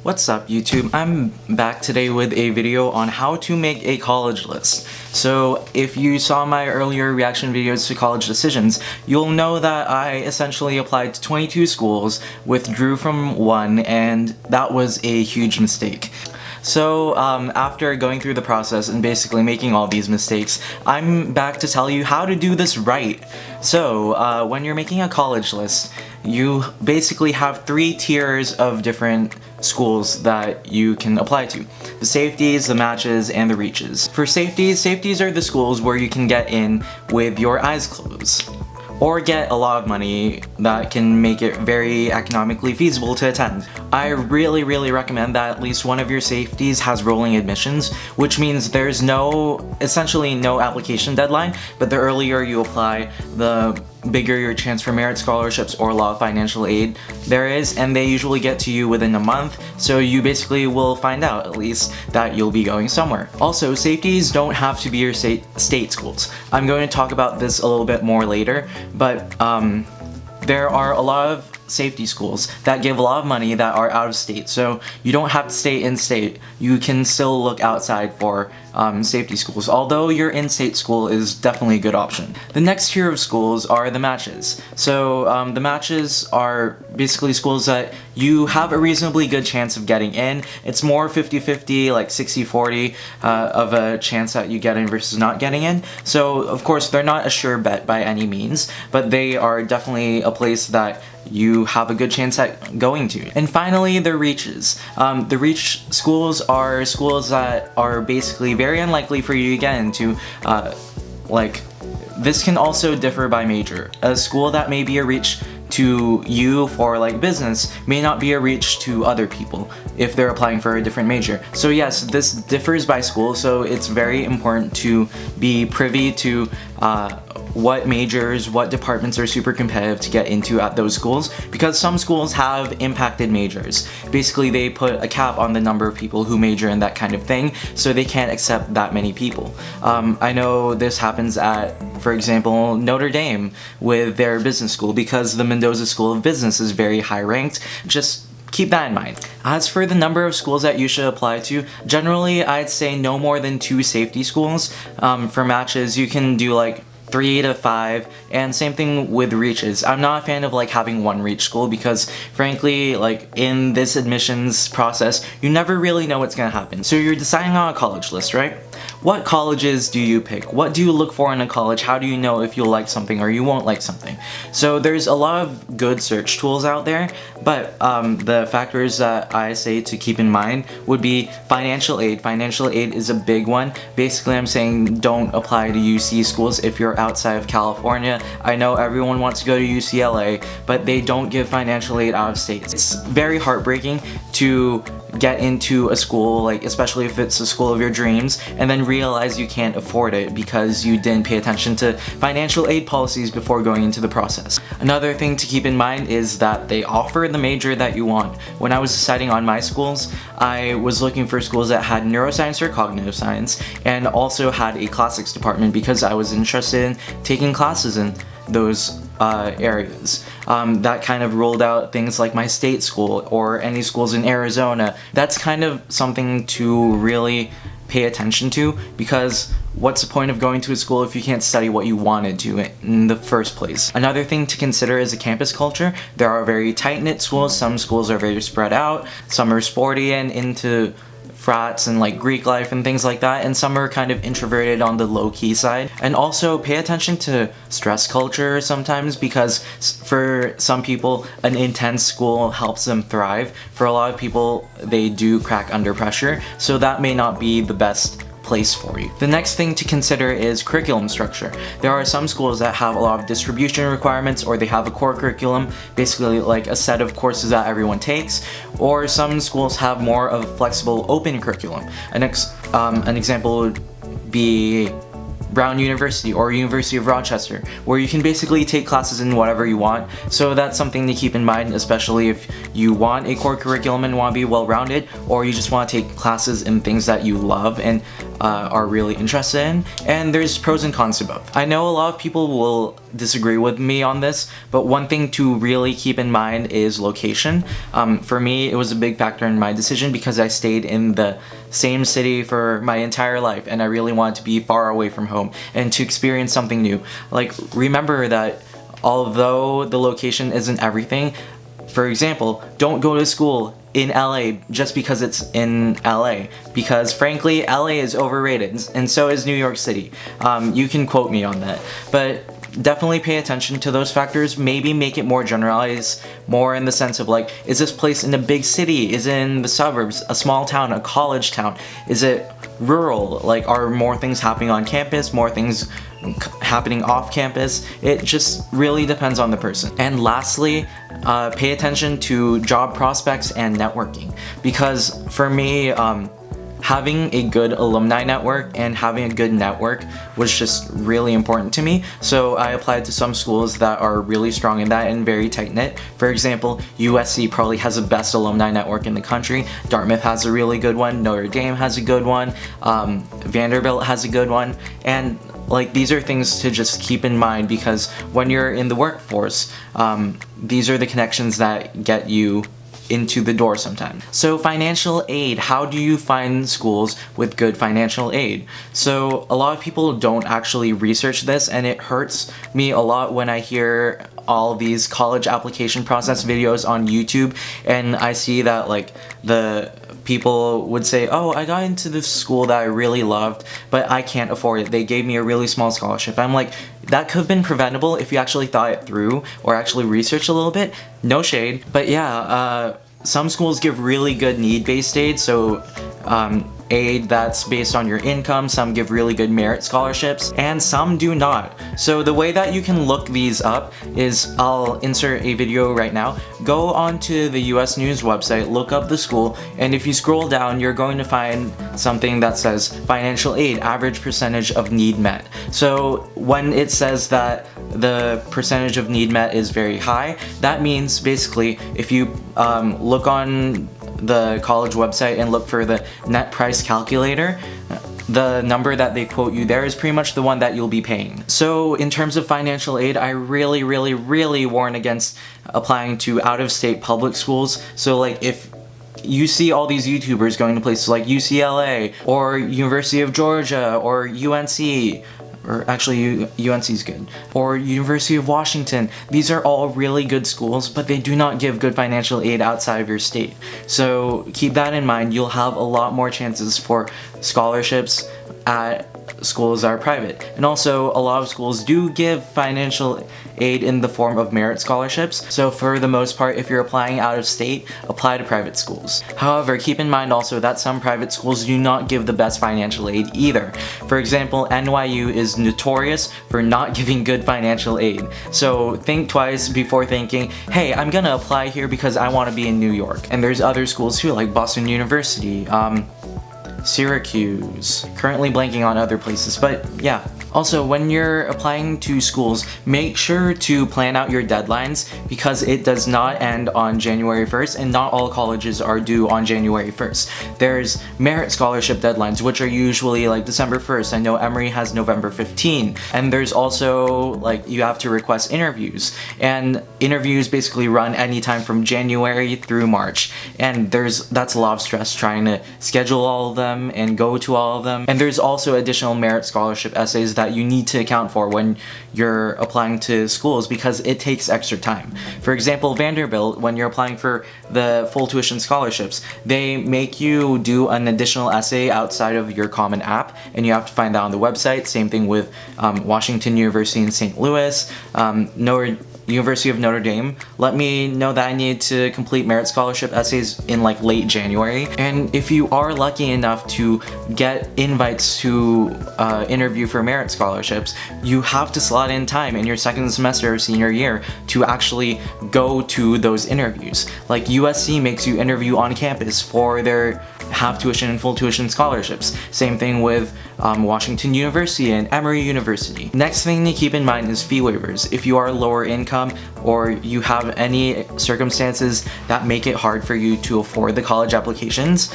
What's up YouTube? I'm back today with a video on how to make a college list. So if you saw my earlier reaction videos to college decisions, you'll know that I essentially applied to 22 schools, withdrew from one, and that was a huge mistake. So after going through the process and basically making all these mistakes, I'm back to tell you how to do this right. So when you're making a college list, you basically have 3 tiers of different schools that you can apply to. The safeties, the matches, and the reaches. For safeties are the schools where you can get in with your eyes closed, or get a lot of money that can make it very economically feasible to attend. I really recommend that at least one of your safeties has rolling admissions, which means there's essentially no application deadline, but the earlier you apply, the bigger your chance for merit scholarships or a lot of financial aid there is, and they usually get to you within a month, so you basically will find out at least that you'll be going somewhere. Also, safeties don't have to be your state schools. I'm going to talk about this a little bit more later, but there are a lot of safety schools that give a lot of money that are out of state, so you don't have to stay in state. You can still look outside for safety schools, although your in-state school is definitely a good option. The next tier of schools are the matches. So the matches are basically schools that you have a reasonably good chance of getting in. It's more 50-50, like 60-40 of a chance that you get in versus not getting in. So of course they're not a sure bet by any means, but they are definitely a place that you have a good chance at going to. And finally, the reaches. The reach schools are schools that are basically very unlikely for you to get into. This can also differ by major. A school that may be a reach to you for like business may not be a reach to other people if they're applying for a different major. So yes, this differs by school, so it's very important to be privy to what majors, what departments are super competitive to get into at those schools, because some schools have impacted majors. Basically, they put a cap on the number of people who major in that kind of thing, so they can't accept that many people. I know this happens at, for example, Notre Dame with their business school, because the Mendoza School of Business is very high ranked. Just keep that in mind. As for the number of schools that you should apply to, generally I'd say no more than 2 safety schools. For matches, you can do like 3 to 5, and same thing with reaches. I'm not a fan of like having one reach school because frankly, like in this admissions process, you never really know what's gonna happen. So you're deciding on a college list, right? What colleges do you pick? What do you look for in a college? How do you know if you'll like something or you won't like something? So there's a lot of good search tools out there, but the factors that I say to keep in mind would be financial aid. Financial aid is a big one. Basically, I'm saying don't apply to UC schools if you're outside of California. I know everyone wants to go to UCLA, but they don't give financial aid out of state. It's very heartbreaking to get into a school, like especially if it's a school of your dreams, and then realize you can't afford it because you didn't pay attention to financial aid policies before going into the process. Another thing to keep in mind is that they offer the major that you want. When I was deciding on my schools, I was looking for schools that had neuroscience or cognitive science and also had a classics department because I was interested in taking classes in those areas. That kind of ruled out things like my state school or any schools in Arizona. That's kind of something to really pay attention to, because what's the point of going to a school if you can't study what you wanted to in the first place? Another thing to consider is the campus culture. There are very tight-knit schools. Some schools are very spread out. Some are sporty and into frats and like Greek life and things like that, and some are kind of introverted on the low-key side. And also pay attention to stress culture sometimes, because for some people an intense school helps them thrive. For a lot of people, they do crack under pressure, so that may not be the best place for you. The next thing to consider is curriculum structure. There are some schools that have a lot of distribution requirements, or they have a core curriculum, basically like a set of courses that everyone takes, or some schools have more of a flexible open curriculum. An example would be Brown University or University of Rochester, where you can basically take classes in whatever you want. So that's something to keep in mind, especially if you want a core curriculum and want to be well-rounded, or you just want to take classes in things that you love. And are really interested in, and there's pros and cons to both. I know a lot of people will disagree with me on this, but one thing to really keep in mind is location. For me, it was a big factor in my decision because I stayed in the same city for my entire life, and I really wanted to be far away from home and to experience something new. Like, remember that although the location isn't everything, for example, don't go to school in LA just because it's in LA, because frankly LA is overrated, and so is New York City. You can quote me on that, but definitely pay attention to those factors. Maybe make it more generalized, more in the sense of like, is this place in a big city? Is it in the suburbs, a small town, a college town? Is it rural? Like, are more things happening on campus, more things happening off campus? It just really depends on the person. And lastly, pay attention to job prospects and networking, because for me, having a good alumni network and having a good network was just really important to me. So I applied to some schools that are really strong in that and very tight-knit. For example, USC probably has the best alumni network in the country. Dartmouth has a really good one. Notre Dame has a good one. Vanderbilt has a good one. And like, these are things to just keep in mind, because when you're in the workforce, these are the connections that get you into the door sometimes. So financial aid, how do you find schools with good financial aid? So a lot of people don't actually research this, and it hurts me a lot when I hear all these college application process videos on YouTube, and I see that like the people would say, oh, I got into this school that I really loved, but I can't afford it. They gave me a really small scholarship. I'm like, that could have been preventable if you actually thought it through or actually researched a little bit. No shade. But yeah, some schools give really good need-based aid, so aid that's based on your income. Some give really good merit scholarships, and some do not. So the way that you can look these up is, I'll insert a video right now. Go onto the US News website, look up the school, and if you scroll down, you're going to find something that says financial aid, average percentage of need met. So when it says that the percentage of need met is very high, that means basically if you look on the college website and look for the net price calculator, the number that they quote you there is pretty much the one that you'll be paying. So in terms of financial aid, I really warn against applying to out-of-state public schools. So like, if you see all these YouTubers going to places like UCLA or University of Georgia or UNC, or actually UNC's good, or University of Washington, these are all really good schools, but they do not give good financial aid outside of your state. So keep that in mind. You'll have a lot more chances for scholarships at schools that are private. And also, a lot of schools do give financial aid in the form of merit scholarships. So for the most part, if you're applying out of state, apply to private schools. However, keep in mind also that some private schools do not give the best financial aid either. For example, NYU is notorious for not giving good financial aid. So think twice before thinking, hey, I'm gonna apply here because I want to be in New York. And there's other schools too, like Boston University, Syracuse, currently blanking on other places, but yeah. Also, when you're applying to schools, make sure to plan out your deadlines, because it does not end on January 1st, and not all colleges are due on January 1st. There's merit scholarship deadlines, which are usually like December 1st. I know Emory has November 15. And there's also, like, you have to request interviews. And interviews basically run anytime from January through March. And that's a lot of stress trying to schedule all of them and go to all of them. And there's also additional merit scholarship essays that you need to account for when you're applying to schools, because it takes extra time. For example, Vanderbilt, when you're applying for the full tuition scholarships, they make you do an additional essay outside of your common app, and you have to find that on the website. Same thing with Washington University in St. Louis, University of Notre Dame let me know that I need to complete merit scholarship essays in like late January. And if you are lucky enough to get invites to interview for merit scholarships, you have to slot in time in your second semester of senior year to actually go to those interviews. Like USC makes you interview on campus for their have tuition and full tuition scholarships. Same thing with Washington University and Emory University. Next thing to keep in mind is fee waivers. If you are lower income or you have any circumstances that make it hard for you to afford the college applications,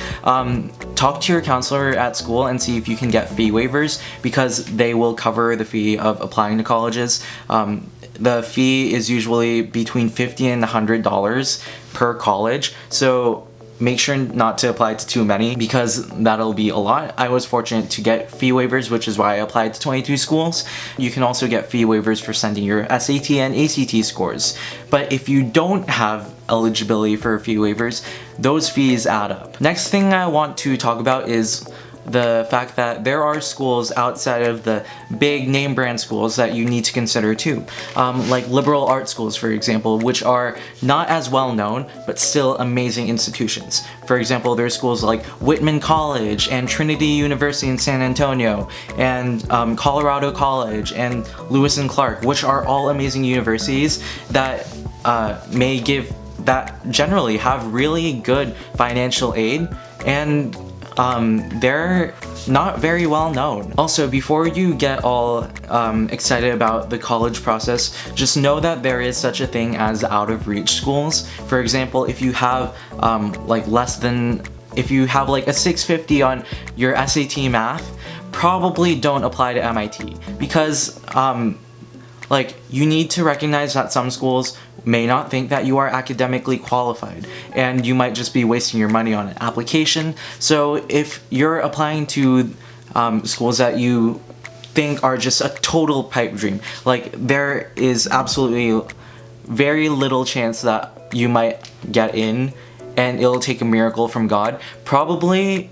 talk to your counselor at school and see if you can get fee waivers, because they will cover the fee of applying to colleges. The fee is usually between $50 and $100 per college, so make sure not to apply to too many, because that'll be a lot. I was fortunate to get fee waivers, which is why I applied to 22 schools. You can also get fee waivers for sending your SAT and ACT scores. But if you don't have eligibility for fee waivers, those fees add up. Next thing I want to talk about is the fact that there are schools outside of the big name brand schools that you need to consider too. Like liberal arts schools, for example, which are not as well known, but still amazing institutions. For example, there's schools like Whitman College and Trinity University in San Antonio and Colorado College and Lewis and Clark, which are all amazing universities that generally have really good financial aid, and they're not very well known. Also, before you get all excited about the college process, just know that there is such a thing as out of reach schools. For example, if you have if you have like a 650 on your SAT math, probably don't apply to MIT, because you need to recognize that some schools may not think that you are academically qualified, and you might just be wasting your money on an application. So if you're applying to schools that you think are just a total pipe dream, there is absolutely very little chance that you might get in, and it'll take a miracle from God, probably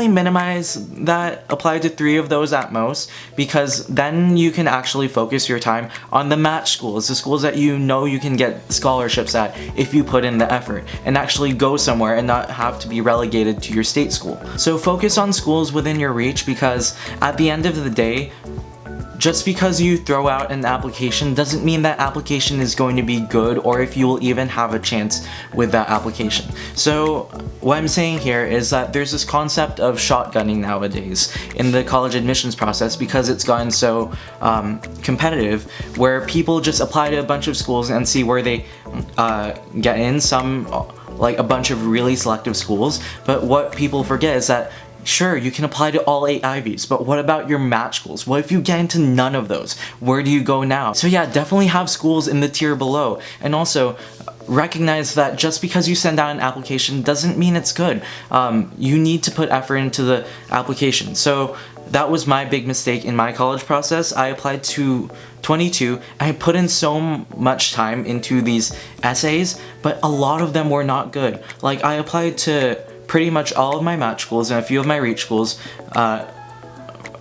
minimize that, apply to 3 of those at most, because then you can actually focus your time on the match schools, the schools that you know you can get scholarships at if you put in the effort, and actually go somewhere and not have to be relegated to your state school. So focus on schools within your reach, because at the end of the day, just because you throw out an application doesn't mean that application is going to be good, or if you will even have a chance with that application. So what I'm saying here is that there's this concept of shotgunning nowadays in the college admissions process, because it's gotten so competitive, where people just apply to a bunch of schools and see where they get in, a bunch of really selective schools. But what people forget is that sure, you can apply to all 8 Ivies, but what about your match schools? What if you get into none of those? Where do you go now? So yeah, definitely have schools in the tier below. And also, recognize that just because you send out an application doesn't mean it's good. You need to put effort into the application. So that was my big mistake in my college process. I applied to 22, and I put in so much time into these essays, but a lot of them were not good. I applied to pretty much all of my match schools and a few of my reach schools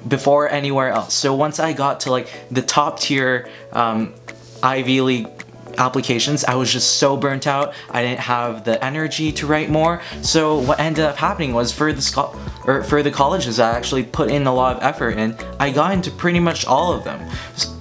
before anywhere else. So once I got to the top tier Ivy League applications, I was just so burnt out. I didn't have the energy to write more. So what ended up happening was for the colleges I actually put in a lot of effort in, I got into pretty much all of them.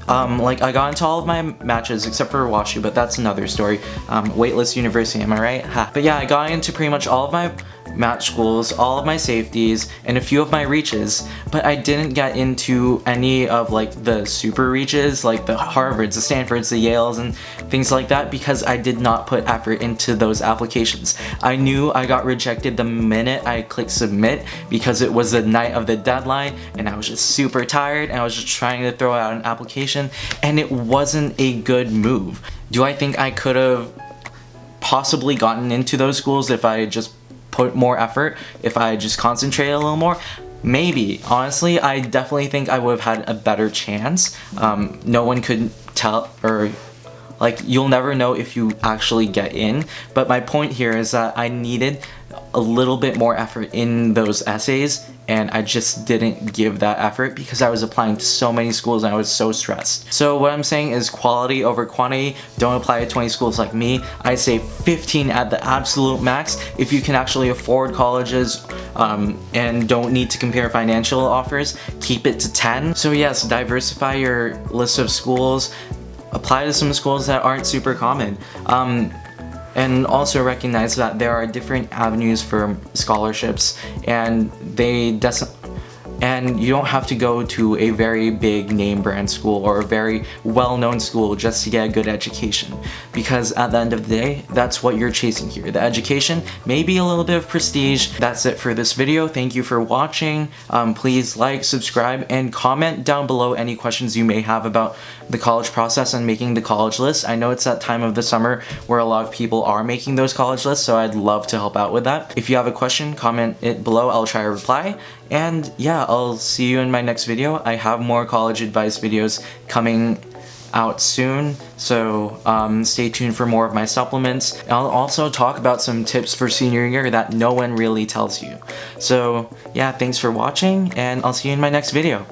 I got into all of my matches except for WashU, but that's another story. Waitlist University, am I right? Ha. But yeah, I got into pretty much all of my match schools, all of my safeties, and a few of my reaches, but I didn't get into any of the super reaches, the Harvards, the Stanfords, the Yales, and things like that, because I did not put effort into those applications. I knew I got rejected the minute I clicked submit, because it was the night of the deadline, and I was just super tired, and I was just trying to throw out an application, and it wasn't a good move. Do I think I could have possibly gotten into those schools if I just put more effort, if I just concentrated a little more? Maybe. Honestly, I definitely think I would have had a better chance. No one could tell, or you'll never know if you actually get in. But my point here is that I needed a little bit more effort in those essays, and I just didn't give that effort because I was applying to so many schools and I was so stressed. So what I'm saying is quality over quantity. Don't apply to 20 schools like me. I say 15 at the absolute max if you can actually afford colleges and don't need to compare financial offers. Keep it to 10. So yes, diversify your list of schools. Apply to some schools that aren't super common. And also recognize that there are different avenues for scholarships, and and you don't have to go to a very big name brand school or a very well-known school just to get a good education, because at the end of the day, that's what you're chasing here. The education, maybe a little bit of prestige. That's it for this video. Thank you for watching. Please like, subscribe, and comment down below any questions you may have about the college process and making the college list. I know it's that time of the summer where a lot of people are making those college lists, so I'd love to help out with that. If you have a question, comment it below. I'll try to reply. And yeah, I'll see you in my next video. I have more college advice videos coming out soon, so stay tuned for more of my supplements. I'll also talk about some tips for senior year that no one really tells you. So yeah, thanks for watching, and I'll see you in my next video.